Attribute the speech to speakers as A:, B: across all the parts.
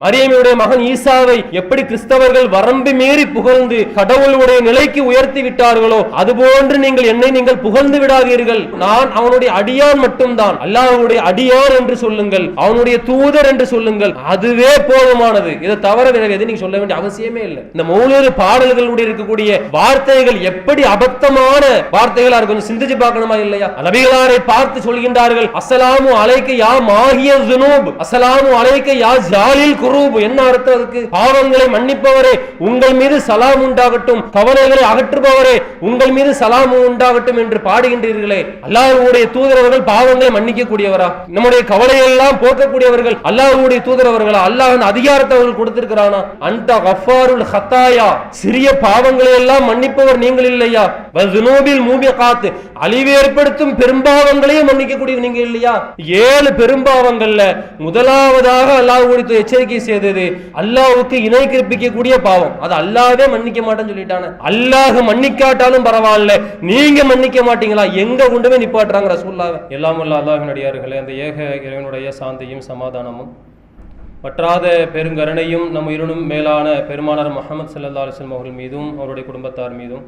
A: மரியமுடைய மகன் ஈசாவை எப்படி கிறிஸ்தவர்கள் வரம்பு மீறி புகழ்ந்து கடவுளுடைய நிலைக்கு உயர்த்தி விட்டார்களோ அதுபோன்று நீங்கள் புகழ்ந்து விடாதீர்கள். நான் அவனுடைய அடியான் மட்டும்தான், அல்லாஹ்வுடைய அடியான் என்று சொல்லுங்கள், அவனுடைய தூதர் என்று சொல்லுங்கள், அதுவே போதுமானது. இதை தவிர வேற எது நீங்க சொல்ல வேண்டிய அவசியமே இல்லை. இந்த மௌலூது பாடல்களுடைய இருக்கக்கூடிய வார்த்தைகள் எப்படி அபத்தமான வார்த்தைகளா இருக்கும், சிந்திச்சு பார்க்கணுமா இல்லையா? நபிகளாரை பார்த்து சொல்கின்றார்கள், அஸ்ஸலாமு அலைக்க யா மாஹிய ஸுனூப், அஸ்ஸலாமு அலைக்க யா ஜாலில் குரூப். என்ன அர்த்தம் அதுக்கு? பாவங்களை மன்னிப்பவரே உங்கள் மீது சலாம் உண்டாகட்டும், கவலைகளை அகற்றுபவரே உங்கள் மீது சலாம் உண்டாகட்டும் என்று பாடுகின்றீர்களே, அல்லாஹ்வுடைய தூதரவர்கள் பாவங்களை மன்னிக்க கூடியவரா? நம்முடைய கவலையெல்லாம் போக்கக்கூடியவர்கள் அல்லாஹ்வுடைய தூதரவர்களா? அல்லாஹ்வின் அதிகாரத்தை அவர்கள் கொடுத்திருக்கிறானா? அன்த கஃபாருல் ஹத்தாயா, சிறிய பாவங்களை எல்லாம் மன்னிப்பவர் நீங்கள் இல்லையா? வஸுனூபில் மூபிகாத், அழிவு ஏற்படுத்தும் பெரும்பாவங்களையும் மன்னிக்கக்கூடிய நீங்க இல்லையா? 7 பெரும்பாவங்கள்ல முதலாவதாக அல்லாஹ்வுடைய எச்சரிக்கை செய்தது அல்லாஹ்வுக்கு இணை கற்பிக்கக்கூடிய பாவம். அது அல்லாஹ்வே மன்னிக்க மாட்டேன்னு சொல்லிட்டானே. அல்லாஹ் மன்னிக்காட்டாலும் பரவாயில்ல, நீங்க மன்னிக்க மாட்டீங்களா? எங்க கொண்டு போய் நிப்பாட்டுறாங்க ரசூலுல்லாஹ். எல்லாம் வல்ல அல்லாஹ்வின் அடியார்களே, அந்த ஏக இறைவனுடைய சாந்தியும் சமாதானமும் வற்றாத பெருங்கருணையும் நம் உயிரினும் மேலான பெருமானார் முஹம்மது ஸல்லல்லாஹு அலைஹி வஸல்லம் அவர்கள் மீதும் அவருடைய குடும்பத்தார் மீதும்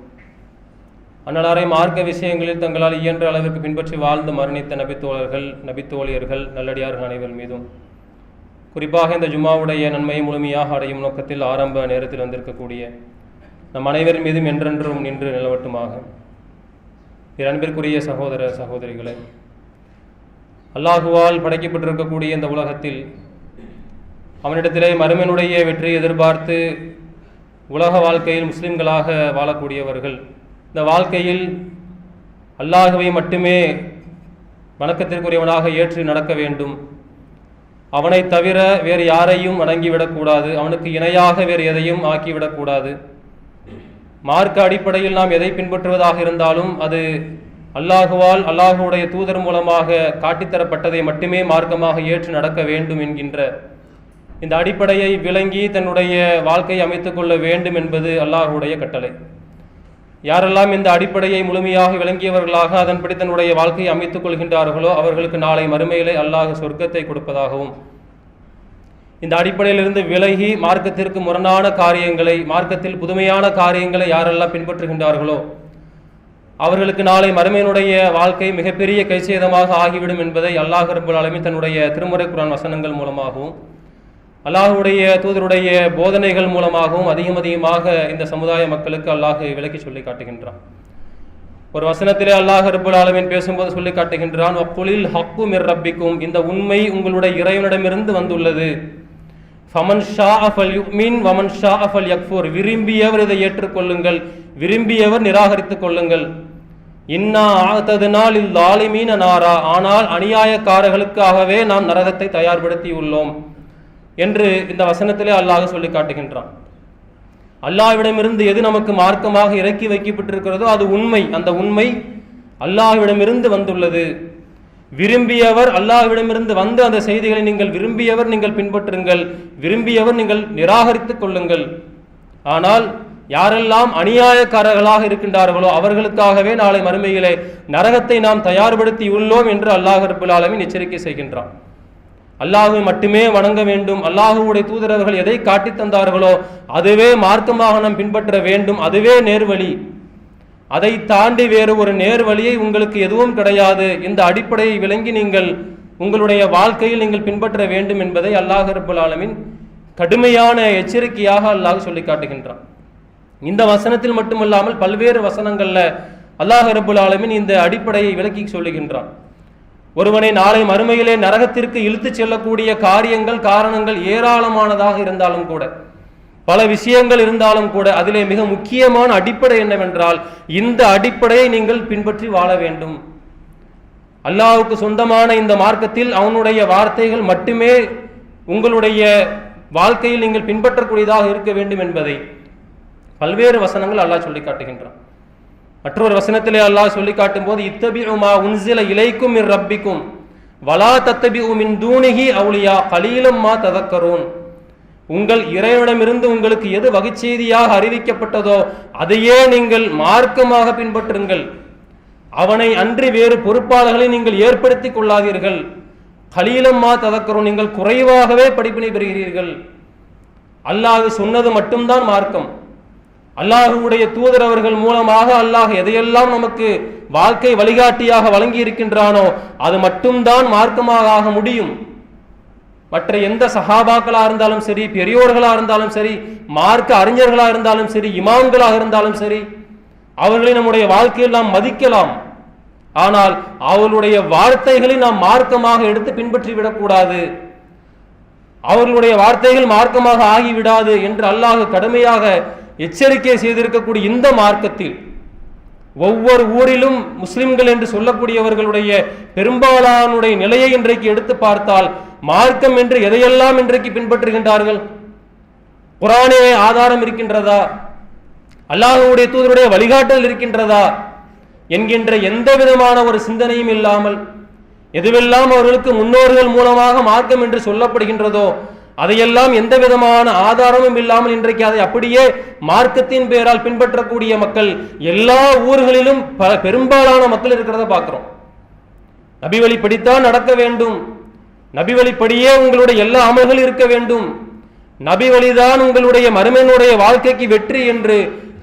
A: அன்னலாரை மார்க்க விஷயங்களில் தங்களால் இயன்ற அளவிற்கு பின்பற்றி வாழ்ந்து மரணித்த நபித்தோழர்கள், நபித்தோழியர்கள், நல்லடியார்கள் அனைவர் மீதும், குறிப்பாக இந்த ஜும்மாவுடைய நன்மையை முழுமையாக அடையும் நோக்கத்தில் ஆரம்ப நேரத்தில் வந்திருக்கக்கூடிய நம் அனைவரின் மீதும் என்றென்றும் நின்று நிலவட்டுமாக. அன்பிற்குரிய சகோதர சகோதரிகளே, அல்லாஹுவால் படைக்கப்பட்டிருக்கக்கூடிய இந்த உலகத்தில் அவனிடத்திலே மறுமையினுடைய வெற்றியை எதிர்பார்த்து உலக வாழ்க்கையில் முஸ்லிம்களாக வாழக்கூடியவர்கள் இந்த வாழ்க்கையில் அல்லாஹுவை மட்டுமே வணக்கத்திற்குரியவனாக ஏற்று நடக்க வேண்டும். அவனை தவிர வேறு யாரையும் வணங்கிவிடக்கூடாது, அவனுக்கு இணையாக வேறு எதையும் ஆக்கிவிடக்கூடாது. மார்க்க அடிப்படையில் நாம் எதை பின்பற்றுவதாக இருந்தாலும் அது அல்லாஹுவால் அல்லாஹுடைய தூதர் மூலமாக காட்டித்தரப்பட்டதை மட்டுமே மார்க்கமாக ஏற்று நடக்க வேண்டும் என்கின்ற இந்த அடிப்படையை விளங்கி தன்னுடைய வாழ்க்கையை அமைத்துக் கொள்ள வேண்டும் என்பது அல்லாஹுடைய கட்டளை. யாரெல்லாம் இந்த அடிப்படையை முழுமையாக விளங்கியவர்களாக அதன்படி தன்னுடைய வாழ்க்கையை அமைத்துக் கொள்கின்றார்களோ அவர்களுக்கு நாளை மறுமையிலே அல்லாஹ் சொர்க்கத்தை கொடுப்பதாகவும், இந்த அடிப்படையிலிருந்து விலகி மார்க்கத்திற்கு முரணான காரியங்களை, மார்க்கத்தில் புதுமையான காரியங்களை யாரெல்லாம் பின்பற்றுகின்றார்களோ அவர்களுக்கு நாளை மறுமையினுடைய வாழ்க்கை மிகப்பெரிய கைசேதமாக ஆகிவிடும் என்பதை அல்லாஹ் ரப்பல் ஆலமீன் தன்னுடைய திருமறை குர்ஆன் வசனங்கள் மூலமாகவும் அல்லாஹுடைய தூதருடைய போதனைகள் மூலமாகவும் அதிகமாக இந்த சமுதாய மக்களுக்கு அல்லாஹ் விளக்கி சொல்லி காட்டுகின்றான். ஒரு வசனத்திலே அல்லாஹ் ரப்பல் ஆலமீன் பேசும்போது சொல்லி காட்டுகின்றான், வக்குலில் ஹக்கு மிர் ரப்பிக்கும், இந்த உண்மை உங்களுடைய இறைவனிடமிருந்து வந்துள்ளது. ஃபமன் ஷாஅ ஃபல்யுமின் வமன் ஷாஅ ஃபல்யக்ஃபுர், விரும்பியவர் இதை ஏற்றுக்கொள்ளுங்கள், விரும்பியவர் நிராகரித்துக் கொள்ளுங்கள். இன்னா ஆததுனா லில் ஸாலிமீன நாரா, ஆனால் அநியாயக்காரர்களுக்காகவே நாம் நரகத்தை தயார்படுத்தி உள்ளோம் என்று இந்த வசனத்திலே அல்லாஹ் சொல்லி காட்டுகின்றான். அல்லாஹ்விடமிருந்து எது நமக்கு மார்க்கமாக இறக்கி வைக்கப்பட்டிருக்கிறதோ அது உண்மை, அந்த உண்மை அல்லாஹ்விடமிருந்து வந்துள்ளது. விரும்பியவர் அல்லாஹ்விடமிருந்து வந்த அந்த செய்திகளை நீங்கள் விரும்பியவர் நீங்கள் பின்பற்றுங்கள், விரும்பியவர் நீங்கள் நிராகரித்துக் கொள்ளுங்கள். ஆனால் யாரெல்லாம் அநியாயக்காரர்களாக இருக்கின்றார்களோ அவர்களுக்காகவே நாளை மறுமையிலே நரகத்தை நாம் தயார்படுத்தி உள்ளோம் என்று அல்லாஹ் ரப்பல் ஆலமீன் எச்சரிக்கை செய்கின்றான். அல்லாஹுவை மட்டுமே வணங்க வேண்டும், அல்லாஹுடைய தூதரவர்கள் எதை காட்டி தந்தார்களோ அதுவே மார்க்கமாக நாம் பின்பற்ற வேண்டும், அதுவே நேர்வழி. அதை தாண்டி வேறு ஒரு நேர்வழியை உங்களுக்கு எதுவும் கிடையாது. இந்த அடிப்படையை விளங்கி நீங்கள் உங்களுடைய வாழ்க்கையில் நீங்கள் பின்பற்ற வேண்டும் என்பதை அல்லாஹ் ரப்பல் ஆலமீன் கடுமையான எச்சரிக்கையாக அல்லாஹ் சொல்லி காட்டுகின்றான். இந்த வசனத்தில் மட்டுமல்லாமல் பல்வேறு வசனங்கள்ல அல்லாஹ் ரப்பல் ஆலமீன் இந்த அடிப்படையை விளக்கி சொல்லுகின்றான். ஒருவனை நாளை மறுமையிலே நரகத்திற்கு இழுத்து செல்லக்கூடிய காரியங்கள், காரணங்கள் ஏராளமானதாக இருந்தாலும் கூட, பல விஷயங்கள் இருந்தாலும் கூட, அதிலே மிக முக்கியமான அடிப்படை என்னவென்றால் இந்த அடிப்படையை நீங்கள் பின்பற்றி வாழ வேண்டும். அல்லாஹ்வுக்கு சொந்தமான இந்த மார்க்கத்தில் அவனுடைய வார்த்தைகள் மட்டுமே உங்களுடைய வாழ்க்கையில் நீங்கள் பின்பற்றக்கூடியதாக இருக்க வேண்டும் என்பதை பல்வேறு வசனங்கள் அல்லாஹ் சொல்லி காட்டுகின்றான். மற்றொரு வசனத்திலே அல்லாஹ் சொல்லி காட்டும் போது, இத்தபிஉ மா உன்ஸில இலைக்கும் மிர் ரப்பிக்கும் வலா தத்தபிஉ மின் தூனிஹி அவுலியா கலீலம் மா ததக்கரூன், உங்கள் இறைவனிடமிருந்து உங்களுக்கு எது வகைச்செய்தியாக அறிவிக்கப்பட்டதோ அதையே நீங்கள் மார்க்கமாக பின்பற்றுங்கள், அவனை அன்றி வேறு பொறுப்பாளர்களை நீங்கள் ஏற்படுத்திக் கொள்ளாதீர்கள். கலீலம் மா ததக்கரூன், நீங்கள் குறைவாகவே படிப்பினை பெறுகிறீர்கள். அல்லாஹ் சொன்னது மட்டும்தான் மார்க்கம். அல்லாஹுடைய தூதர் அவர்கள் மூலமாக அல்லாஹ் எதையெல்லாம் நமக்கு வாழ்க்கை வழிகாட்டியாக வழங்கி இருக்கின்றானோ அது மட்டும்தான் மார்க்கமாக ஆக முடியும். மற்ற எந்த சஹாபாக்களா இருந்தாலும் சரி, பெரியோர்களா இருந்தாலும் சரி, மார்க்க அறிஞர்களா இருந்தாலும் சரி, இமாம்களாக இருந்தாலும் சரி, அவர்களை நம்முடைய வாழ்க்கையில் நாம் மதிக்கலாம். ஆனால் அவர்களுடைய வார்த்தைகளை நாம் மார்க்கமாக எடுத்து பின்பற்றி விடக்கூடாது. அவர்களுடைய வார்த்தைகள் மார்க்கமாக ஆகிவிடாது என்று அல்லாஹ் கடுமையாக எச்சரிக்கை செய்திருக்கக்கூடிய இந்த மார்க்கத்தில் ஒவ்வொரு ஊரிலும் முஸ்லிம்கள் என்று சொல்லக்கூடியவர்களுடைய பெரும்பாலானுடைய நிலையை இன்றைக்கு எடுத்து பார்த்தால் மார்க்கம் என்று எதையெல்லாம் இன்றைக்கு பின்பற்றுகின்றார்கள்? குர்ஆனே ஆதாரம் இருக்கின்றதா, அல்லாஹ்வுடைய தூதருடைய வழிகாட்டல் இருக்கின்றதா என்கின்ற எந்த விதமான ஒரு சிந்தனையும் இல்லாமல் எதுவெல்லாம் அவர்களுக்கு முன்னோர்கள் மூலமாக மார்க்கம் என்று சொல்லப்படுகின்றதோ அதையெல்லாம் எந்த விதமான ஆதாரமும் இல்லாமல் இன்றைக்கு அதை அப்படியே மார்க்கத்தின் பெயரால் பின்பற்றக்கூடிய மக்கள் எல்லா ஊர்களிலும் பெரும்பாலான மக்கள் இருக்கிறத பார்க்கிறோம். நபி வழிப்படித்தான் நடக்க வேண்டும், நபி வழிப்படியே உங்களுடைய எல்லா அமல்கள் இருக்க வேண்டும், நபி வழிதான் உங்களுடைய மறுமையினுடைய வாழ்க்கைக்கு வெற்றி என்று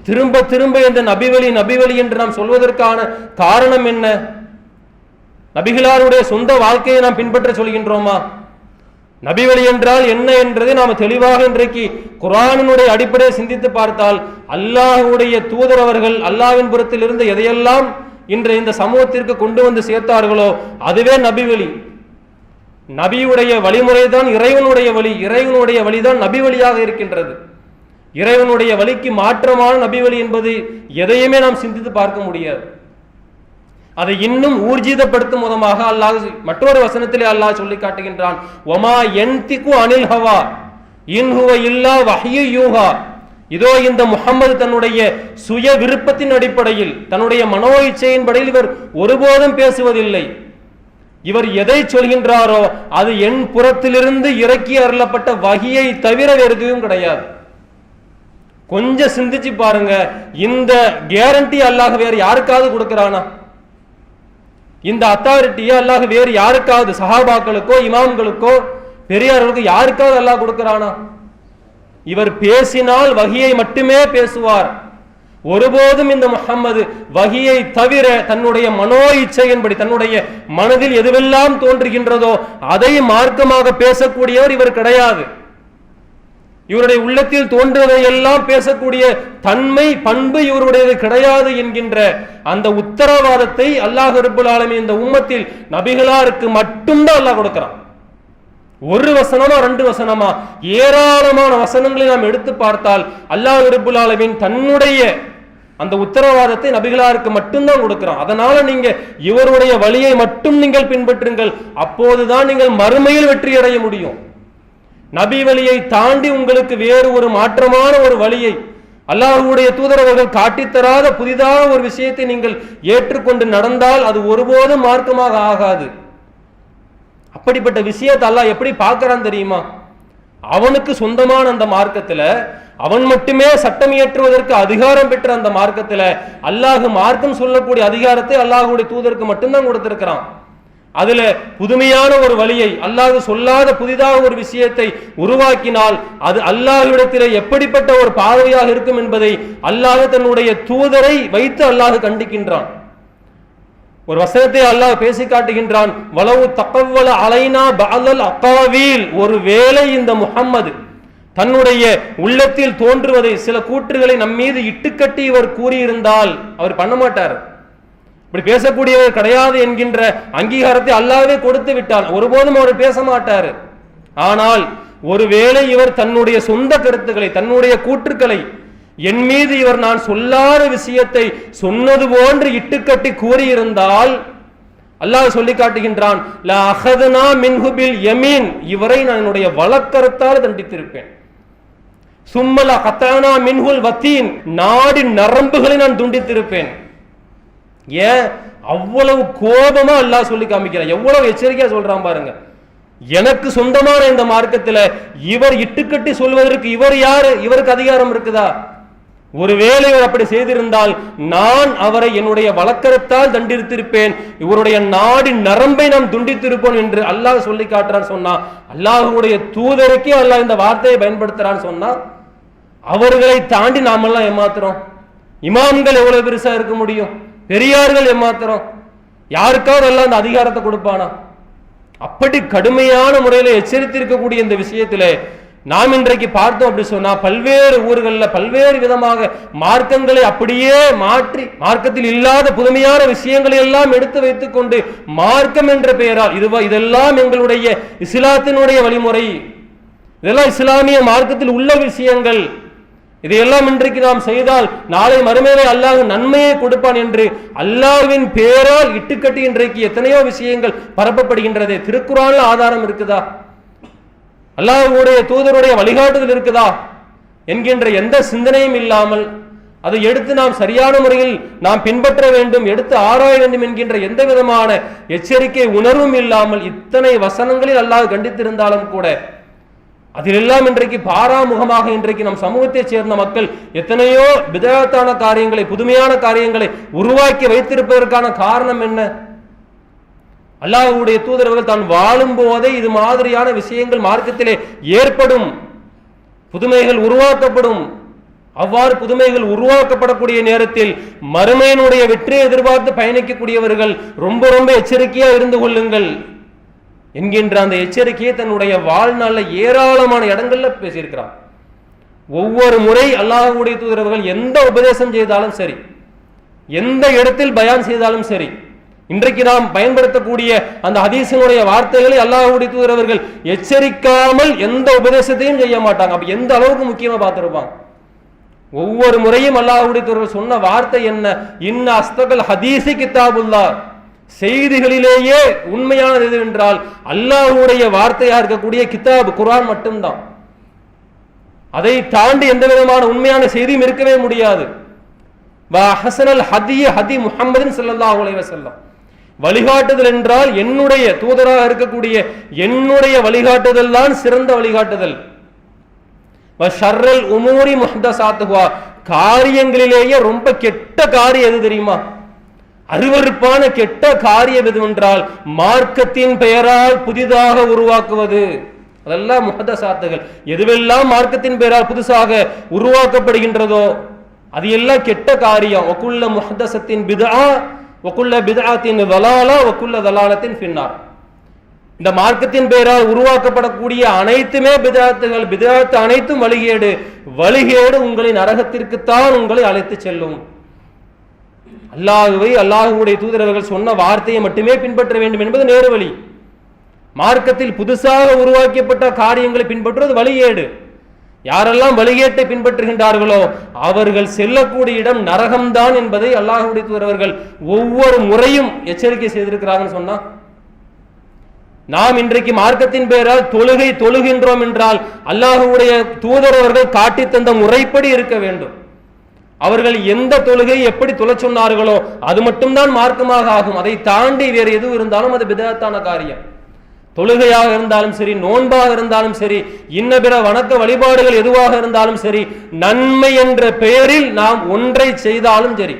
A: திரும்ப திரும்ப இந்த நபி வழி என்று நாம் சொல்வதற்கான காரணம் என்ன? நபிகளாருடைய சொந்த வாழ்க்கையை நாம் பின்பற்ற சொல்கின்றோமா? நபி வழி என்றால் என்ன என்றதை நாம் தெளிவாக இன்றைக்கு குர்ஆனினுடைய அடிப்படையை சிந்தித்து பார்த்தால் அல்லாஹ்வுடைய தூதர் அவர்கள் அல்லாஹ்வின் புறத்தில் இருந்து எதையெல்லாம் இன்று இந்த சமூகத்திற்கு கொண்டு வந்து சேர்த்தார்களோ அதுவே நபி வழி. நபியுடைய வழிமுறை தான் இறைவனுடைய வழி, இறைவனுடைய வழிதான் நபி வழியாக இருக்கின்றது. இறைவனுடைய வழிக்கு மாற்றமான நபி வழி என்பது எதையுமே நாம் சிந்தித்து பார்க்க முடியாது. அதை இன்னும் ஊர்ஜிதப்படுத்தும் விதமாக அல்லாஹ் மற்றொரு வசனத்திலே அல்லாஹ் சொல்லி காட்டுகின்றான், ஒமா யன்திகு அனில் ஹவா இன் ஹுவ இல்லா வஹ்யு யூஹா. இதோ இந்த முஹம்மது தன்னுடைய சுய விருப்பத்தின் அடிப்படையில் தன்னுடைய மனோ இச்சையின்படியில் இவர் ஒருபோதும் பேசுவதில்லை. இவர் எதை சொல்கின்றாரோ அது என் புறத்திலிருந்து இறக்கி அருளப்பட்ட வஹியை தவிர வேறு எதுவும் கிடையாது. கொஞ்சம் சிந்திச்சு பாருங்க, இந்த கேரண்டி அல்லாஹ் வேறு யாருக்காவது கொடுக்கிறானா? இந்த அத்தாரிட்டியை அல்லாஹ் வேறு யாருக்காவது சஹாபாக்களுக்கோ இமாம்களுக்கோ பெரியார்களுக்கோ யாருக்காவது அல்லாஹ் கொடுக்கிறானா? இவர் பேசினால் வஹியை மட்டுமே பேசுவார். ஒருபோதும் இந்த முஹம்மது வஹியை தவிர தன்னுடைய மனோ இச்சையின்படி தன்னுடைய மனதில் எதுவெல்லாம் தோன்றுகின்றதோ அதை மார்க்கமாக பேசக்கூடியவர் இவர் கிடையாது. இவருடைய உள்ளத்தில் தோன்றுவதை எல்லாம் பேசக்கூடிய தன்மை பண்பு இவருடையது கிடையாது என்கின்ற அந்த உத்தரவாதத்தை அல்லாஹ் ரப்பல் ஆலமீன் இந்த உம்மத்தில் நபிகளாருக்கு மட்டும்தான் அல்லாஹ் கொடுக்கிறான். ஒரு வசனமா ரெண்டு வசனமா ஏராளமான வசனங்களை நாம் எடுத்து பார்த்தால் அல்லாஹ் ரப்பல் ஆலமீன் தன்னுடைய அந்த உத்தரவாதத்தை நபிகளாருக்கு மட்டும்தான் கொடுக்கிறான். அதனால நீங்க இவருடைய வழியை மட்டும் நீங்கள் பின்பற்றுங்கள், அப்போதுதான் நீங்கள் மறுமையில் வெற்றி அடைய முடியும். நபி வழியை தாண்டி உங்களுக்கு வேறு ஒரு மாற்றமான ஒரு வழியை அல்லாஹ்வுடைய தூதர் அவர்கள் காட்டித்தராத புதிதாக ஒரு விஷயத்தை நீங்கள் ஏற்றுக்கொண்டு நடந்தால் அது ஒருபோதும் மார்க்கமாக ஆகாது. அப்படிப்பட்ட விஷயத்தை அல்லாஹ் எப்படி பார்க்கிறான் தெரியுமா? அவனுக்கு சொந்தமான அந்த மார்க்கத்துல அவன் மட்டுமே சட்டம் இயற்றுவதற்கு அதிகாரம் பெற்ற அந்த மார்க்கத்துல அல்லாஹ் மார்க்கம் சொல்லக்கூடிய அதிகாரத்தை அல்லாஹ்வுடைய தூதருக்கு மட்டும்தான் கொடுத்திருக்கிறான். அதுல புதுமையான ஒரு வழியை அல்லாஹ் சொல்லாத புதிதாக ஒரு விஷயத்தை உருவாக்கினால் அது அல்லாஹ்விடத்திலே எப்படிப்பட்ட ஒரு பார்வையாக இருக்கும் என்பதை அல்லாஹ் தன்னுடைய தூதரை வைத்து அல்லாஹ் கண்டிக்கின்றான். ஒரு வசனத்தை அல்லாஹ் பேசி காட்டுகின்றான், வலவு தகவல அலைனா பஅல் அகாவில். ஒரு வேளை இந்த முஹம்மது தன்னுடைய உள்ளத்தில் தோன்றுவதை சில கூற்றுகளை நம் மீது இட்டுக்கட்டி இவர் கூறியிருந்தால் அவர் பண்ண மாட்டார். இப்படி பேசக்கூடியவர் கிடையாது என்கின்ற அங்கீகாரத்தை அல்லாஹ்வே கொடுத்து விட்டான். ஒருபோதும் அவர் பேச மாட்டார். ஆனால் ஒருவேளை இவர் தன்னுடைய சொந்த கருத்துக்களை தன்னுடைய கூற்றுக்களை என் மீது இவர் நான் சொல்லாத விஷயத்தை சொன்னது போன்று இட்டுக்கட்டி கூறியிருந்தால் அல்லாஹ் சொல்லி காட்டுகின்றான், லா அஹதுனா மின்ஹு பில் யமீன். இவரை நான் என்னுடைய வலக்கரத்தால் தண்டித்திருப்பேன். சும்மலா கத்தானா மின்ஹுல் வத்தீன். நாடி நரம்புகளை நான் துண்டித்திருப்பேன். ஏன் அவ்வளவு கோபமா அல்லாஹ் சொல்லி காமிக்கிறான், எவ்வளவு எச்சரிக்கையா சொல்றான் பாருங்க. எனக்கு சொந்தமான இந்த மார்க்கத்துல இவர் இட்டுக்கட்டி சொல்வதற்கு இவர் யாரு? இவருக்கு அதிகாரம் இருக்குதா? ஒருவேளை அவர் அப்படி செய்திருந்தால் நான் அவரை என்னுடைய வழக்கரத்தால் தண்டித்திருப்பேன், இவருடைய நாடின் நரம்பை நாம் துண்டித்திருப்போம் என்று அல்லாஹ் சொல்லி காட்டுறான்னு சொன்னா, அல்லாஹ்வுடைய தூதருக்கே அல்லாஹ் இந்த வார்த்தையை பயன்படுத்துறான்னு சொன்னா, அவர்களை தாண்டி நாமெல்லாம் ஏமாத்துறோம். இமாம்கள் எவ்வளவு பெருசா இருக்க முடியும், பெரியார்கள் ஏமாத்துறோம். யாருக்காவது எல்லாம் அந்த அதிகாரத்தை கொடுப்பானா? அப்படி கடுமையான முறையில் எச்சரித்திருக்கக்கூடிய இந்த விஷயத்திலே நாம் இன்றைக்கு பார்த்தோம் அப்படி சொன்னா, பல்வேறு ஊர்களில் பல்வேறு விதமாக மார்க்கங்களை அப்படியே மாற்றி மார்க்கத்தில் இல்லாத புதுமையான விஷயங்களை எல்லாம் எடுத்து வைத்துக் கொண்டு மார்க்கம் என்ற பெயரால் இதெல்லாம் எங்களுடைய இஸ்லாத்தினுடைய வழிமுறை, இதெல்லாம் இஸ்லாமிய மார்க்கத்தில் உள்ள விஷயங்கள், இதையெல்லாம் இன்றைக்கு நாம் செய்தால் நாளை மறுமையிலே அல்லாஹ் நன்மையை கொடுப்பான் என்று அல்லாஹ்வின் பெயரால் இட்டுக்கட்டி இன்றைக்கு எத்தனையோ விஷயங்கள் பரப்பப்படுகின்றது. திருக்குர்ஆனில் ஆதாரம் இருக்குதா, அல்லாஹ்வுடைய தூதருடைய வழிகாட்டுதல் இருக்குதா என்கின்ற எந்த சிந்தனையும் இல்லாமல் அதை எடுத்து நாம் சரியான முறையில் நாம் பின்பற்ற வேண்டும், எடுத்து ஆராய வேண்டும் என்கின்ற எந்த விதமான எச்சரிக்கை உணர்வும் இல்லாமல் இத்தனை வசனங்களில் அல்லாஹ் கண்டித்திருந்தாலும் கூட அதிலெல்லாம் இன்றைக்கு பாராமுகமாக இன்றைக்கு நம் சமூகத்தை சேர்ந்த மக்கள் எத்தனையோ பிதஅத்தான காரியங்களை, புதுமையான காரியங்களை உருவாக்கி வைத்திருப்பதற்கான காரணம் என்ன? அல்லாஹ்வுடைய தூதர்கள் தான் வாழும் போதே இது மாதிரியான விஷயங்கள் மார்க்கத்திலே ஏற்படும், புதுமைகள் உருவாக்கப்படும். அவ்வாறு புதுமைகள் உருவாக்கப்படக்கூடிய நேரத்தில் மறுமையினுடைய வெற்றியை எதிர்பார்த்து பயணிக்கக்கூடியவர்கள் ரொம்ப ரொம்ப எச்சரிக்கையா இருந்து கொள்ளுங்கள் என்கின்ற அந்த எச்சரிக்கையை தன்னுடைய வாழ்நாளில் ஏராளமான இடங்கள்ல பேசியிருக்கிறார். ஒவ்வொரு முறை அல்லாஹ்வுடைய தூதர்கள் எந்த உபதேசம் செய்தாலும் சரி, எந்த இடத்தில் பயான் செய்தாலும் சரி, இன்றைக்கு நாம் பயன்படுத்தக்கூடிய அந்த ஹதீஸினுடைய வார்த்தைகளை அல்லாஹ்வுடைய தூதர்கள் எச்சரிக்காமல் எந்த உபதேசத்தையும் செய்ய மாட்டாங்க. அப்ப எந்த அளவுக்கு முக்கியமா பார்த்திருப்பாங்க. ஒவ்வொரு முறையும் அல்லாஹ்வுடைய தூதர்கள் சொன்ன வார்த்தை என்ன? இன்ன அஸ்தகல் ஹதீஸி கிதாபுல்லாஹ், செய்திகளிலேயே உண்மையானது எது என்றால் அல்லாஹ்வுடைய வார்த்தையா இருக்கக்கூடிய கிதாப் குர்ஆன் மட்டும்தான். அதை தாண்டி எந்த விதமான உண்மையான செய்தியும் இருக்கவே முடியாது. வஹஸனல் ஹதி முஹம்மதின் ஸல்லல்லாஹு அலைஹி வஸல்லம், வழிகாட்டுதல் என்றால் என்னுடைய தூதராக இருக்கக்கூடிய என்னுடைய வழிகாட்டுதல் தான் சிறந்த வழிகாட்டுதல். வஷர்ரல் உமூரி முஹ்தஸாத்துஹா, காரியங்களிலேயே ரொம்ப கெட்ட காரியம் எது தெரியுமா? அருவருப்பான கெட்ட காரியம் எதுவென்றால் மார்க்கத்தின் பெயரால் புதிதாக உருவாக்குவது. அதெல்லாம் முஹ்தஸாத்துகள். எதுவெல்லாம் மார்க்கத்தின் பெயரால் புதுசாக உருவாக்கப்படுகின்றதோ அது எல்லாம் கெட்ட காரியம். வகுல்ல முஹ்தஸத்தின் பித்ஆ வகுல்ல பித்ஆத்தின் தலாலா வகுல்ல தலாலத்தின் ஃபின்னார். இந்த மார்க்கத்தின் பெயரால் உருவாக்கப்படக்கூடிய அனைத்துமே பித்ஆத்துகள், பித்ஆத் அனைத்தும் வழிகேடு. வழிகேடு உங்களை நரகத்திற்குத்தான் உங்களை அழைத்து செல்லும். அல்லாஹ்வை அல்லாஹ்வுடைய தூதர்கள் சொன்ன வார்த்தையை மட்டுமே பின்பற்ற வேண்டும் என்பது நேரு வழி. மார்க்கத்தில் புதுசாக உருவாக்கப்பட்ட காரியங்களை பின்பற்றுவது வழிகேடு. யாரெல்லாம் வழிகேட்டை பின்பற்றுகின்றார்களோ அவர்கள் செல்லக்கூடிய இடம் நரகம்தான் என்பதை அல்லாஹ்வுடைய தூதர்கள் ஒவ்வொரு முறையும் எச்சரிக்கை செய்திருக்கிறாங்கன்னு சொன்னா, நாம் இன்றைக்கு மார்க்கத்தின் பெயரால் தொழுகின்றோம் என்றால் அல்லாஹ்வுடைய தூதரவர்கள் காட்டி தந்த முறைப்படி இருக்க வேண்டும். அவர்கள் எந்த தொழுகை எப்படி தொழ சொன்னார்களோ அது மட்டும்தான் மார்க்கமாக ஆகும். அதை தாண்டி வேறு எதுவும் இருந்தாலும் அது பிதஅத்தான காரியம். தொழுகையாக இருந்தாலும் சரி, நோன்பாக இருந்தாலும் சரி, இன்ன பிற வணக்க வழிபாடுகள் எதுவாக இருந்தாலும் சரி, நன்மை என்ற பெயரில் நாம் ஒன்றை செய்தாலும் சரி,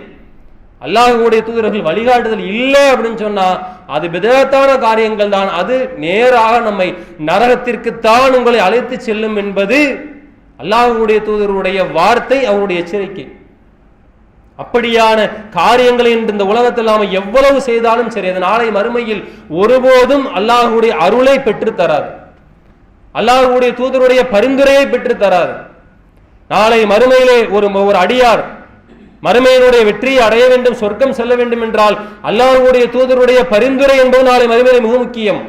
A: அல்லாஹ்வுடைய தூதர்கள் வழிகாட்டுதல் இல்லை அப்படின்னு சொன்னா அது பிதஅத்தான காரியங்கள் தான். அது நேராக நம்மை நரகத்திற்குத்தான் உங்களை அழைத்து செல்லும் என்பது அல்லாஹ்வுடைய தூதருடைய வார்த்தை, அவருடைய எச்சரிக்கை. அப்படியான காரியங்களை இந்த உலகத்தில் நாம எவ்வளவு செய்தாலும் சரி, அது நாளை மறுமையில் ஒருபோதும் அல்லாஹ்வுடைய அருளை பெற்று தராது, அல்லாஹ்வுடைய தூதருடைய பரிந்துரையை பெற்று தராது. நாளை மறுமையிலே ஒரு அடியார் மறுமையினுடைய வெற்றியை அடைய வேண்டும், சொர்க்கம் செல்ல வேண்டும் என்றால் அல்லாஹ்வுடைய தூதருடைய பரிந்துரை என்பது நாளை மறுமையிலே மிக முக்கியம்.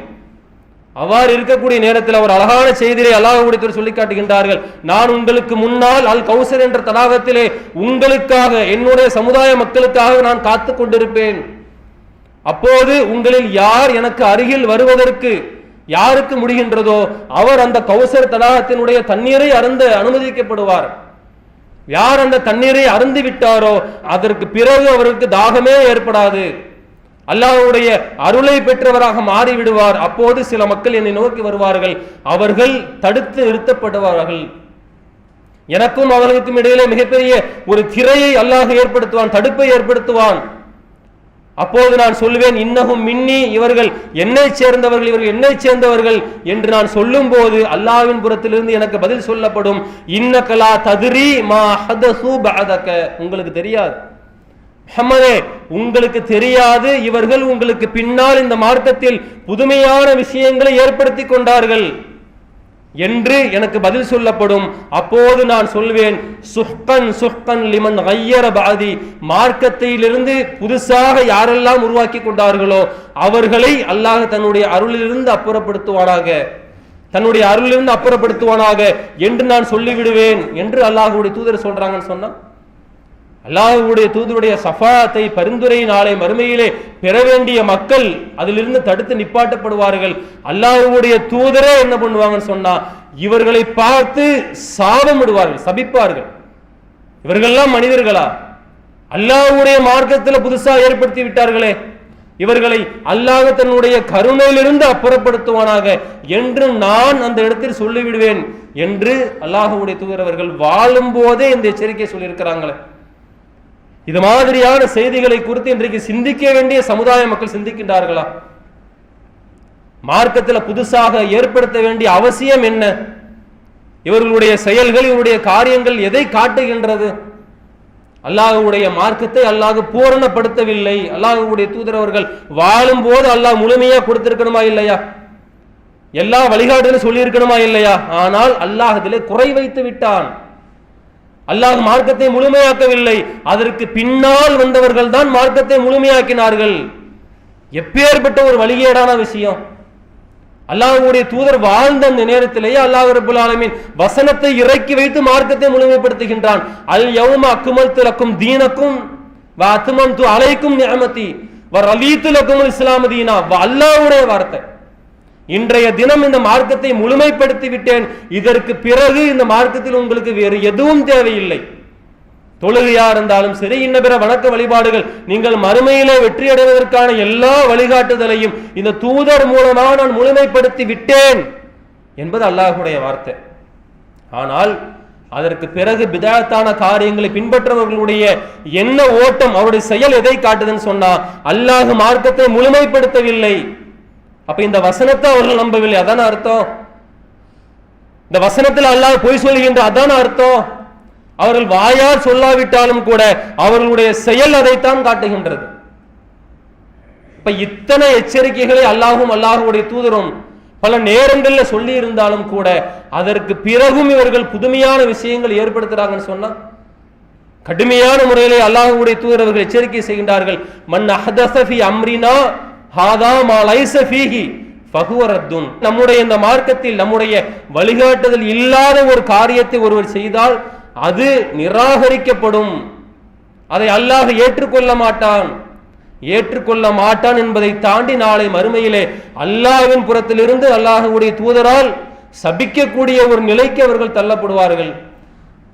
A: அவ்வாறு இருக்கக்கூடிய நேரத்தில் அவர் அழகான செய்தியை அல்லாஹ்வுடைய தூதர் சொல்லி காட்டுகின்றார்கள். நான் உங்களுக்கு முன்னால் அல் கௌசர் என்ற தடாகத்திலே உங்களுக்காக, என்னுடைய சமுதாய மக்களுக்காக நான் காத்து கொண்டிருப்பேன். அப்போது உங்களில் யார் எனக்கு அருகில் வருவதற்கு யாருக்கு முடிகின்றதோ அவர் அந்த கௌசர் தடாகத்தினுடைய தண்ணீரை அருந்த அனுமதிக்கப்படுவார். யார் அந்த தண்ணீரை அருந்து விட்டாரோ அதற்கு பிறகு அவருக்கு தாகமே ஏற்படாது, அல்லாஹ்வுடைய அருளை பெற்றவராக மாறிவிடுவார். அப்போது சில மக்கள் என்னை நோக்கி வருவார்கள், அவர்கள் தடுத்து நிறுத்தப்படுவார்கள். எனக்கும் அவர்களுக்கும் இடையிலே மிகப்பெரிய ஒரு திரையை அல்லாஹ் ஏற்படுத்துவான், தடுப்பை ஏற்படுத்துவான். அப்போது நான் சொல்வேன், இன்னஹும் மின்னி, இவர்கள் என்னை சேர்ந்தவர்கள், இவர்கள் என்னை சேர்ந்தவர்கள் என்று நான் சொல்லும் போது அல்லாஹ்வின் புறத்திலிருந்து எனக்கு பதில் சொல்லப்படும், இன்னகலா தத்ரி மா ஹதஸு பஅதக, உங்களுக்கு தெரியாது முஹம்மதே, உங்களுக்கு தெரியாது இவர்கள் உங்களுக்கு பின்னால் இந்த மார்க்கத்தில் புதுமையான விஷயங்களை ஏற்படுத்தி கொண்டார்கள் என்று எனக்கு பதில் சொல்லப்படும். அப்போது நான் சொல்வேன், சுஹ்கன் சுஹ்கன் லிமன் கய்யர பஅதி, மார்க்கத்திலிருந்து புதுசாக யாரெல்லாம் உருவாக்கி கொண்டார்களோ அவர்களை அல்லாஹ் தன்னுடைய அருளிலிருந்து அப்புறப்படுத்துவானாக, தன்னுடைய அருளிலிருந்து அப்புறப்படுத்துவானாக என்று நான் சொல்லிவிடுவேன் என்று அல்லாஹ்வுடைய தூதர் சொல்றாங்கன்னு சொன்னா, அல்லாஹ்வுடைய தூதருடைய ஷஃபாஅத்தை, பரிந்துரை நாளை மறுமையிலே பெற வேண்டிய மக்கள் அதிலிருந்து தடுத்து நிப்பாட்டப்படுவார்கள். அல்லாஹ்வுடைய தூதரே என்ன பண்ணுவாங்கன்னு சொன்னா, இவர்களை பார்த்து சாபமிடுவார்கள், சபிப்பார்கள். இவர்கள்லாம் மனிதர்களா? அல்லாஹ்வுடைய மார்க்கத்தில் புதுசா ஏற்படுத்தி விட்டார்களே, இவர்களை அல்லாஹ் தன்னுடைய கருணையிலிருந்து அப்புறப்படுத்துவானாக என்று நான் அந்த இடத்தில் சொல்லிவிடுவேன் என்று அல்லாஹ்வுடைய தூதர் அவர்கள் வாழும் போதே இந்த எச்சரிக்கை சொல்லியிருக்கிறாங்களே. இது மாதிரியான செய்திகளை குறித்து இன்றைக்கு சிந்திக்க வேண்டிய சமுதாய மக்கள் சிந்திக்கின்றார்களா? மார்க்கத்தில் புதுசாக ஏற்படுத்த வேண்டிய அவசியம் என்ன? இவர்களுடைய செயல்கள், இவருடைய காரியங்கள் எதை காட்டுகின்றது? அல்லாஹ்வுடைய மார்க்கத்தை அல்லாஹ் பூரணப்படுத்தவில்லை. அல்லாஹ்வுடைய தூதர் அவர்கள் வாழும் போது அல்லாஹ் முழுமையா கொடுத்திருக்கணுமா இல்லையா? எல்லா வழிகாட்டுதலும் சொல்லி இருக்கணுமா இல்லையா? ஆனால் அல்லாஹ் இதிலே குறை வைத்து விட்டான். அல்லாஹ் மார்க்கத்தை முழுமையாக்கவில்லை. அதற்கு பின்னால் வந்தவர்கள் தான் மார்க்கத்தை முழுமையாக்கினார்கள். எப்பேற்பட்ட ஒரு வழிகேடான விஷயம்! அல்லாஹ்வுடைய தூதர் வாழ்ந்த அந்த நேரத்திலேயே அல்லாஹ் ரப்பல் ஆலமீன் வசனத்தை இறக்கி வைத்து மார்க்கத்தை முழுமைப்படுத்துகின்றான். அல் யௌம அக்மல்து லக்கும் தீனக்கும் வ அத்மம்து அலைக்கும் நிஅமதி வ ரலீது லக்கும் இஸ்லாம் தீனா. அல்லாஹ்வுடைய வார்த்தை. இன்றைய தினம் இந்த மார்க்கத்தை முழுமைப்படுத்தி விட்டேன், இதற்கு பிறகு இந்த மார்க்கத்தில் உங்களுக்கு வேறு எதுவும் தேவையில்லை. தொழுகையா இருந்தாலும் சரி, இன்ன பிற வணக்க வழிபாடுகள், நீங்கள் மறுமையிலே வெற்றி அடைவதற்கான எல்லா வழிகாட்டுதலையும் இந்த தூதர் மூலமாக நான் முழுமைப்படுத்தி விட்டேன் என்பது அல்லாஹ்வுடைய வார்த்தை. ஆனால் அதற்கு பிறகு பிதாத்தான காரியங்களை பின்பற்றவர்களுடைய என்ன ஓட்டம், அவருடைய செயல் எதை காட்டுதுன்னு சொன்னா, அல்லாஹ் மார்க்கத்தை முழுமைப்படுத்தவில்லை. அப்ப இந்த வசனத்தை அவர்கள் நம்பவில்லை, அதான அர்த்தம்? இந்த வசனத்தில் அல்லாஹ் பொய் சொல்கின்ற அதான அர்த்தம்? அவர்கள் வாயால் சொல்லாவிட்டாலும் கூட அவர்களுடைய செயல் அதைத்தான் காட்டுகின்றது. இப்ப இத்தனை எச்சரிக்கைகளை அல்லாஹும் அல்லாஹ்வுடைய தூதரும் பல நேரங்களில் சொல்லி இருந்தாலும் கூட அதற்கு பிறகும் இவர்கள் புதுமையான விஷயங்கள் ஏற்படுத்துறாங்கன்னு சொன்னா, கடுமையான முறையிலே அல்லாஹ்வுடைய தூதர் அவர்கள் எச்சரிக்கை செய்கின்றார்கள். மன் அஹ்தஸ ஃபீ அம்ரினா ஹாதா மா லைஸ ஃபீஹி ஃபஹுவ ரத்துன். நம்முடைய இந்த மார்க்கத்தில் நம்முடைய வழிகாட்டுதல் இல்லாத ஒரு காரியத்தை ஒருவர் செய்தால் அது நிராகரிக்கப்படும். அதை அல்லாஹ் ஏற்றுக்கொள்ள மாட்டான் என்பதை தாண்டி நாளை மறுமையிலே அல்லாஹ்வின் புறத்திலிருந்து அல்லாஹ்வுடைய தூதரால் சபிக்கக்கூடிய ஒரு நிலைக்கு அவர்கள் தள்ளப்படுவார்கள்.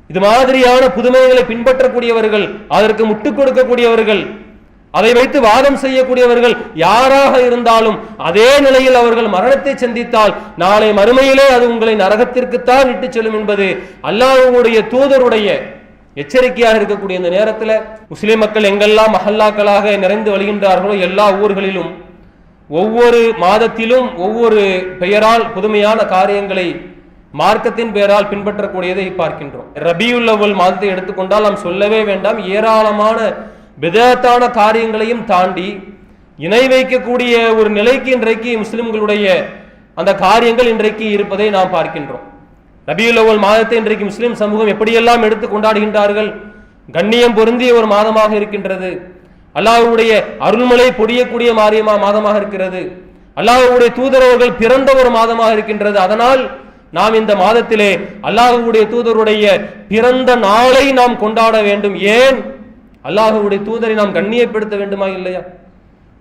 A: இது மாதிரியான புதுமைகளை பின்பற்றக்கூடியவர்கள், அதற்கு முட்டுக் கொடுக்கக்கூடியவர்கள், அதை வைத்து வாதம் செய்யக்கூடியவர்கள் யாராக இருந்தாலும் அதே நிலையில் அவர்கள் மரணத்தை சந்தித்தால் நாளை மறுமையிலே அது உங்களை நரகத்திற்குத்தான் இட்டு செல்லும் என்பது அல்லாஹ்வுடைய தூதருடைய எச்சரிக்கையாக இருக்கக்கூடிய இந்த நேரத்தில் முஸ்லிம் மக்கள் எங்கெல்லாம் மஹல்லாக்களாக நிறைந்து வருகின்றார்களோ எல்லா ஊர்களிலும் ஒவ்வொரு மாதத்திலும் ஒவ்வொரு பெயரால் புதுமையான காரியங்களை மார்க்கத்தின் பெயரால் பின்பற்றக்கூடியதை பார்க்கின்றோம். ரபியுல் அவ்வல் மாதத்தை எடுத்துக்கொண்டால் நாம் சொல்லவே வேண்டாம். ஏராளமான பிதஅத்தான காரியங்களையும் தாண்டி இணை வைக்கக்கூடிய ஒரு நிலைக்கு இன்றைக்கு முஸ்லிம்களுடைய அந்த காரியங்கள் இன்றைக்கு இருப்பதை நாம் பார்க்கின்றோம். ரபியுல் அவ்வல் மாதத்தை இன்றைக்கு முஸ்லிம் சமூகம் எப்படியெல்லாம் எடுத்து கொண்டாடுகின்றார்கள். கண்ணியம் பொருந்திய ஒரு மாதமாக இருக்கின்றது. அல்லாஹ்வுடைய அருள்மலை பொழியக்கூடிய மாதமாக இருக்கிறது. அல்லாஹ்வுடைய தூதரவர்கள் பிறந்த ஒரு மாதமாக இருக்கின்றது. அதனால் நாம் இந்த மாதத்திலே அல்லாஹ்வுடைய தூதருடைய பிறந்த நாளை நாம் கொண்டாட வேண்டும். ஏன்? அல்லாஹ்வுடைய தூதரை நாம் கண்ணியப்படுத்த வேண்டுமா இல்லையா?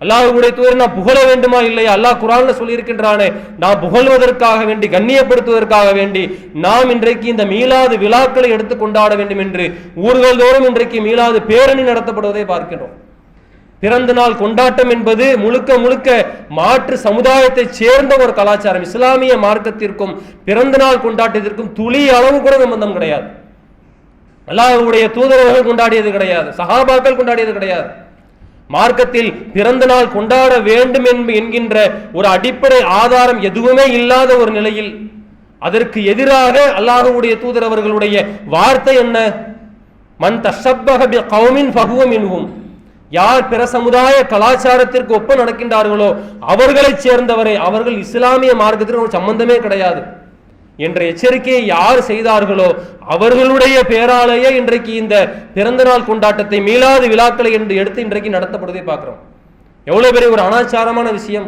A: அல்லாஹ்வுடைய தூதரை நாம் புகழ வேண்டுமா இல்லையா? அல்லாஹ் குர்ஆன்ல சொல்லி இருக்கின்றானே, நாம் புகழ்வதற்காக வேண்டி, கண்ணியப்படுத்துவதற்காக வேண்டி நாம் இன்றைக்கு இந்த மீலாது விழாக்களை எடுத்து கொண்டாட வேண்டும் என்று ஊர்கள் தோறும் இன்றைக்கு மீலாது பேரணி நடத்தப்படுவதை பார்க்கிறோம். பிறந்த நாள் கொண்டாட்டம் என்பது முழுக்க முழுக்க மாற்று சமுதாயத்தை சேர்ந்த ஒரு கலாச்சாரம். இஸ்லாமிய மார்க்கத்திற்கும் பிறந்த நாள் கொண்டாட்டத்திற்கும் துளி அளவு கூட சம்பந்தம் கிடையாது. அல்லாஹ்வுடைய தூதரவர்கள் கொண்டாடியது கிடையாது, சஹாபாக்கள் கொண்டாடியது கிடையாது. மார்க்கத்தில் பிறந்த நாள் கொண்டாட வேண்டும் என்கின்ற ஒரு அடிப்படை ஆதாரம் எதுவுமே இல்லாத ஒரு நிலையில் அதற்கு எதிராக அல்லாஹ்வுடைய தூதரவர்களுடைய வார்த்தை என்ன? மன் தஷப்பஹ பிகௌமின் ஃபஹுவ மின்ஹும். யார் பிற சமுதாய கலாச்சாரத்திற்கு ஒப்ப நடக்கின்றார்களோ அவர்களை சேர்ந்தவரை, அவர்கள் இஸ்லாமிய மார்க்கத்திற்கு ஒரு சம்பந்தமே கிடையாது என்ற எச்சரிக்கையை யார் செய்தார்களோ அவர்களுடைய பேராலேயே இன்றைக்கு இந்த பிறந்த நாள் கொண்டாட்டத்தை மீளாத விழாக்களை என்று எடுத்து இன்றைக்கு நடத்தப்படுவதை பார்க்கிறோம். எவ்வளவு பெரிய ஒரு அனாச்சாரமான விஷயம்.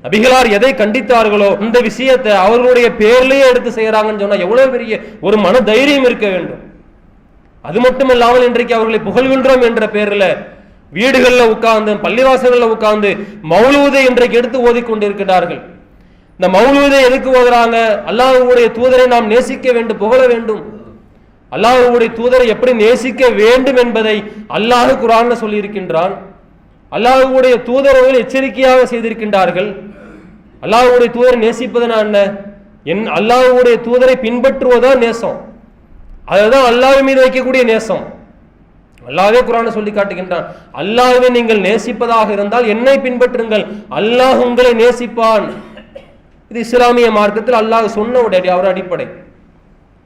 A: நபிகளார் எதை கண்டித்தார்களோ அந்த விஷயத்தை அவர்களுடைய பேர்லயே எடுத்து செய்யறாங்கன்னு சொன்னா எவ்வளவு பெரிய ஒரு மன தைரியம் இருக்க வேண்டும். அது மட்டுமல்லாமல் இன்றைக்கு அவர்களை புகழ்கின்றோம் என்ற பேர்ல வீடுகளில் உட்கார்ந்து பள்ளிவாசல்களில் உட்கார்ந்து மௌலூதை இன்றைக்கு எடுத்து ஓதிக்கொண்டிருக்கிறார்கள். இந்த மௌலூதை எதுக்கு ஓதுறாங்க? அல்லாஹ்வுடைய தூதரை நாம் நேசிக்க வேண்டும், புகழ வேண்டும். அல்லாஹ்வுடைய தூதரை எப்படி நேசிக்க வேண்டும் என்பதை அல்லாஹ் குர்ஆன்ல சொல்லி இருக்கின்றான். அல்லாஹ்வுடைய தூதர்கள் எச்சரிக்கையாக செய்திருக்கின்றார்கள். அல்லாஹ்வுடைய தூதரை நேசிப்பதுனா என்ன? அல்லாஹ்வுடைய தூதரை பின்பற்றுவதா நேசம். அதுதான் அல்லாஹ் மீது வைக்கக்கூடிய நேசம். அல்லாஹ்வே குர்ஆனை சொல்லி காட்டுகின்றான், அல்லாஹ்வை நீங்கள் நேசிப்பதாக இருந்தால் என்னை பின்பற்றுங்கள், அல்லாஹ் உங்களை நேசிப்பான். இது இஸ்லாமிய மார்க்கத்தில் அல்லாஹ் சொன்ன ஒரு அடிப்படை.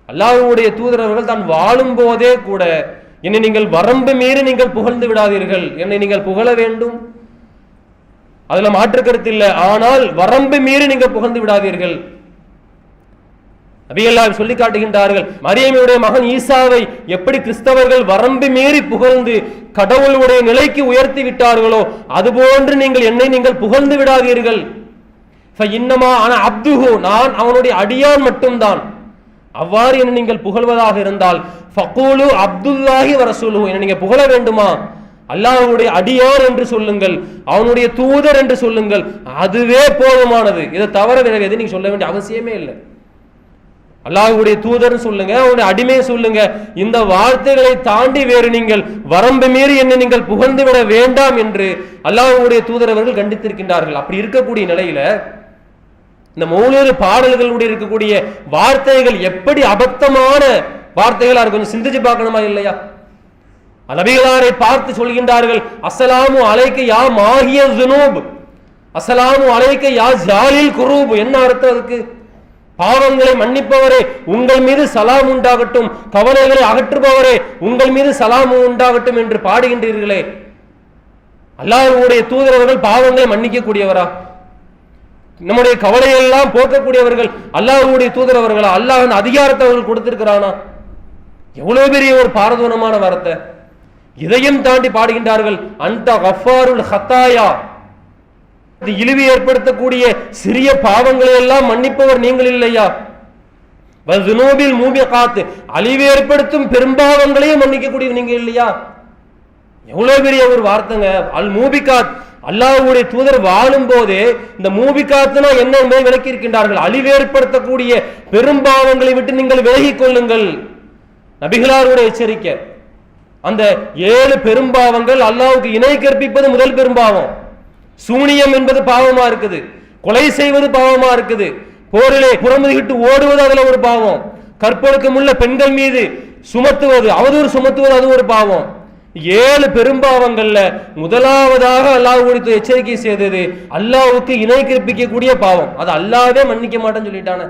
A: அல்லாஹ்வுடைய தூதரவர்கள் தான் வாழும் போதே கூட என்னை நீங்கள் வரம்பு மீறி நீங்கள் புகழ்ந்து விடாதீர்கள், என்னை நீங்கள் புகழ வேண்டும், அதுல மாற்று கருத்து இல்லை. ஆனால் வரம்பு மீறி நீங்கள் புகழ்ந்து விடாதீர்கள். நபிகள் சொல்லி காட்டுகின்றார்கள், மரியமுடைய மகன் ஈசாவை எப்படி கிறிஸ்தவர்கள் வரம்பு மீறி புகழ்ந்து கடவுளுடைய நிலைக்கு உயர்த்தி விட்டார்களோ அதுபோன்று நீங்கள் என்னை நீங்கள் புகழ்ந்து விடாதீர்கள். இன்னமா ஆனா அப்துஹு, நான் அவனுடைய அடியான் மட்டும்தான். அவ்வாறு என்ன நீங்கள் புகழ்வதாக இருந்தால் ஃபகூலு அப்துல்லாஹி வ ரசூலுஹு, என்ன நீங்க புகழ வேண்டுமா அல்லாஹ்வுடைய அடியான் என்று சொல்லுங்கள், அவனுடைய தூதர் என்று சொல்லுங்கள், அதுவே போதுமானது. இதை தவிர வேற எதுவும் நீங்க சொல்ல வேண்டிய அவசியமே இல்லை. அல்லாஹ்வுடைய தூதர் சொல்லுங்க, அவனுடைய அடிமை சொல்லுங்க, இந்த வார்த்தைகளை தாண்டி வேறு நீங்கள் வரம்பு மீறி என்னை நீங்கள் புகழ்ந்து விட வேண்டாம் என்று அல்லாஹ்வுடைய தூதர் அவர்கள் கண்டித்திருக்கின்றார்கள். அப்படி இருக்கக்கூடிய நிலையில இந்த மௌலூது பாடல்களுடைய இருக்கக்கூடிய வார்த்தைகள் எப்படி அபத்தமான வார்த்தைகளா இருக்கும், கொஞ்சம் சிந்திச்சு பார்க்கணுமா இல்லையா? நபிகளாரை பார்த்து சொல்கின்றார்கள், அஸ்ஸலாமு அலைக்க யா மாஹிய ஸுனூப், அஸ்ஸலாமு அலைக்க யா ஜாலில் குரூப். என்ன அர்த்தம் அதுக்கு? பாவங்களை மன்னிப்பவரே உங்கள் மீது சலாம் உண்டாகட்டும், கவலைகளை அகற்றுபவரே உங்கள் மீது சலாம் உண்டாகட்டும் என்று பாடுகின்றீர்களே. அல்லாஹ்வுடைய தூதரவர்கள் பாவங்களை மன்னிக்க கூடியவரா? நம்முடைய கவலையெல்லாம் போக்கக்கூடியவர்கள் அல்லாஹ்வுடைய தூதரவர்களா? அல்லாஹ் அதிகாரத்தை அவர்கள் கொடுத்திருக்கிறானா? எவ்வளவு பெரிய ஒரு பாரதூரமான வார்த்தை. இதையும் தாண்டி பாடுகின்றார்கள், அந்த கஃபாருல் ஹத்தாயா, இழிவு ஏற்படுத்தக்கூடிய சிறிய பாவங்களை எல்லாம் மன்னிப்பவர் நீங்கள் இல்லையா? வஸுனூபில் மூபிகாத், அழிவு ஏற்படுத்தும் பெரும்பாவங்களையும் மன்னிக்கக்கூடிய நீங்க இல்லையா? எவ்வளவு பெரிய ஒரு வார்த்தைங்க. அல் மூபிகாத், அல்லாஹ்வுடைய தூதர் வாழும் போதே இந்த மூபிகாத்னா என்ன என்பதை விளக்கி இருக்கின்றார்கள். அழிவு ஏற்படுத்தக்கூடிய பெரும்பாவங்களை விட்டு நீங்கள் விலகிக் கொள்ளுங்கள். நபிகளாருடைய எச்சரிக்கை. அந்த 7 பெரும்பாவங்கள், அல்லாஹ்வுக்கு இணை கற்பிப்பது முதல் பெரும்பாவம். சூனியம் என்பது பாவமா இருக்குது, கொலை செய்வது பாவமா இருக்குது, போரிலே புறமுதுகிட்டு ஓடுவது அதுல ஒரு பாவம், கற்பொழுக்கம் உள்ள பெண்கள் மீது சுமத்துவது, அவதூறு சுமத்துவது அது ஒரு பாவம். 7 பெரும்பாவங்கள்ல முதலாவதாக அல்லாஹ்வுடைய எச்சரிக்கை செய்தது அல்லாஹ்வுக்கு இணை கற்பிக்கக்கூடிய பாவம். அது அல்லாஹ்வே மன்னிக்க மாட்டேன்னு சொல்லிட்டான.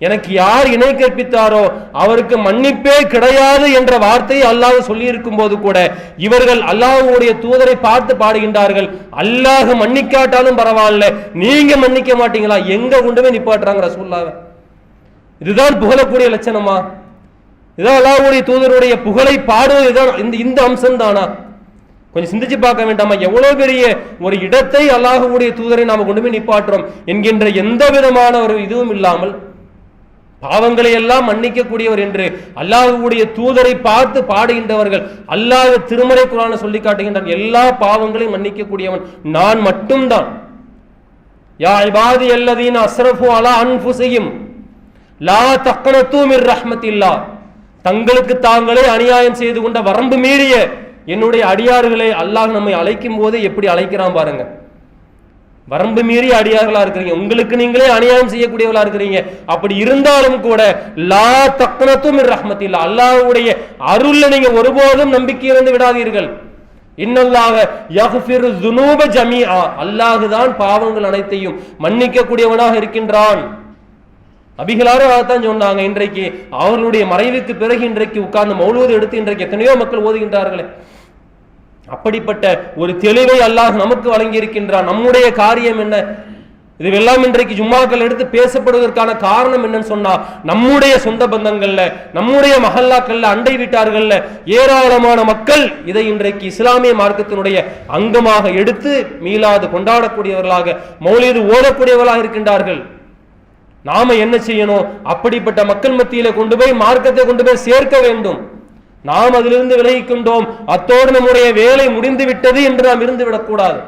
A: எனக்கு யார் இணை கற்பித்தாரோ அவருக்கு மன்னிப்பே கிடையாது என்ற வார்த்தையை அல்லாஹ் சொல்லி இருக்கும் போது கூட இவர்கள் அல்லாஹ்வுடைய தூதரை பார்த்து பாடுகின்றார்கள், அல்லாஹ் மன்னிக்காட்டாலும் பரவாயில்ல, நீங்க மன்னிக்க மாட்டீங்களா? எங்க கொண்டு போய் நிப்பாட்டுறாங்க ரசூலுல்லாஹ். இதுதான் புகழக்கூடிய லட்சணமா? இதான் அல்லாஹ்வுடைய தூதருடைய புகழை பாடுவது இந்த அம்சம் தானா? கொஞ்சம் சிந்திச்சு பார்க்க வேண்டாமா? எவ்வளவு பெரிய ஒரு இடத்தை அல்லாஹ்வுடைய தூதரை நாம கொண்டு போய் நிப்பாட்டுறோம் என்கின்ற எந்த விதமான ஒரு இதுவும் இல்லாமல் பாவங்களை எல்லாம் மன்னிக்க கூடியவர் என்று அல்லாஹ்வுடைய தூதரை பார்த்து பாடுகின்றவர்கள். அல்லாஹ் திருமறை குர்ஆனை சொல்லி காட்டுகின்றான், எல்லா பாவங்களையும் மன்னிக்க கூடியவன் நான் மட்டும்தான். யா இபாதி அல்லதீன அஸ்ரஃபு அலா அன்ஃபுஸிஹிம் லா தக்னது மிர் ரஹ்மத்தில்லாஹ், தங்களுக்கு தாங்களே அநியாயம் செய்து கொண்ட வரம்பு மீறிய என்னுடைய அடியார்களை அல்லாஹ் நம்மை அழைக்கும் போது எப்படி அழைக்கிறான் பாருங்க. வரம்பு மீறி அடியார்களா இருக்கிறீங்க, உங்களுக்கு நீங்களே அநியாயம் செய்யக்கூடியவர்களா இருக்கிறீங்க. அப்படி இருந்தாலும் கூட லா தக்னது மின் ரஹ்மத்தில்லா, அல்லாஹ்வுடைய அருள்ல நீங்க ஒருபோதும் நம்பிக்கை இருந்து விடாதீர்கள். இன்னல்லாஹ யக்ஃபிரு ஸுனூப ஜமீஆ, அல்லாஹ் தான் பாவங்கள் அனைத்தையும் மன்னிக்க கூடியவனாக இருக்கின்றான். நபிகளாரும் அதைத்தான் சொன்னாங்க. இன்றைக்கு அவர்களுடைய மறைவுக்கு பிறகு இன்றைக்கு உட்கார்ந்து மௌலூது எடுத்து இன்றைக்கு எத்தனையோ மக்கள் ஓதுகின்றார்களே. அப்படிப்பட்ட ஒரு தெளிவை அல்லாஹ் நமக்கு வழங்கி இருக்கின்றான். நம்முடைய காரியம் என்ன? இதுவெல்லாம் இன்றைக்கு ஜும்மாக்கள் எடுத்து பேசப்படுவதற்கான காரணம் என்னன்னு சொன்னா, நம்முடைய சொந்த பந்தங்கள்ல, நம்முடைய மஹல்லாக்கள்ல, அண்டை வீட்டார்கள்ல ஏராளமான மக்கள் இதை இன்றைக்கு இஸ்லாமிய மார்க்கத்தினுடைய அங்கமாக எடுத்து மீலாது கொண்டாடக்கூடியவர்களாக, மௌலீது ஓதக்கூடியவர்களாக இருக்கின்றார்கள். நாம என்ன செய்யணும்? அப்படிப்பட்ட மக்கள் மத்தியில கொண்டு போய் மார்க்கத்தை கொண்டு போய் சேர்க்க வேண்டும். நாம் அதிலிருந்து விலகிக்கொண்டோம், அத்தோடு நம்முடைய வேலை முடிந்து விட்டது என்று நாம் இருந்து விடக்கூடாது.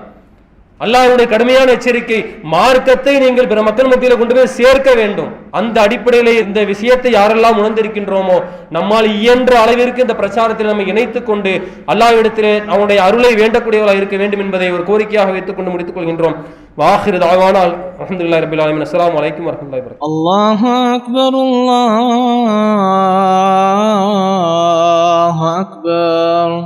A: அல்லாஹ்வுடைய கடுமையான எச்சரிக்கை, மார்க்கத்தை நீங்கள் பிற மக்கள் மத்தியில கொண்டு போய் சேர்க்க வேண்டும். அந்த அடிப்படையிலே இந்த விஷயத்தை யாரெல்லாம் உணர்ந்திருக்கின்றோமோ, நம்மால் இயன்ற அளவிற்கு இந்த பிரச்சாரத்தில் நம்ம இணைத்துக் கொண்டு அல்லாஹ்விடத்திலே அவனுடைய அருளை வேண்டக்கூடியவர்களாக இருக்க வேண்டும் என்பதை ஒரு கோரிக்கையாக வைத்துக் கொண்டு முடித்துக் கொள்கின்றோம். வாஹிரு தஅவானா அல்ஹம்துலில்லாஹி ரப்பில் ஆலமீன். அஸ்ஸலாமு அலைக்கும் வரஹ்மத்துல்லாஹி வபரகாத்துஹு.
B: அல்லாஹு அக்பர், அல்லாஹு அக்பர்.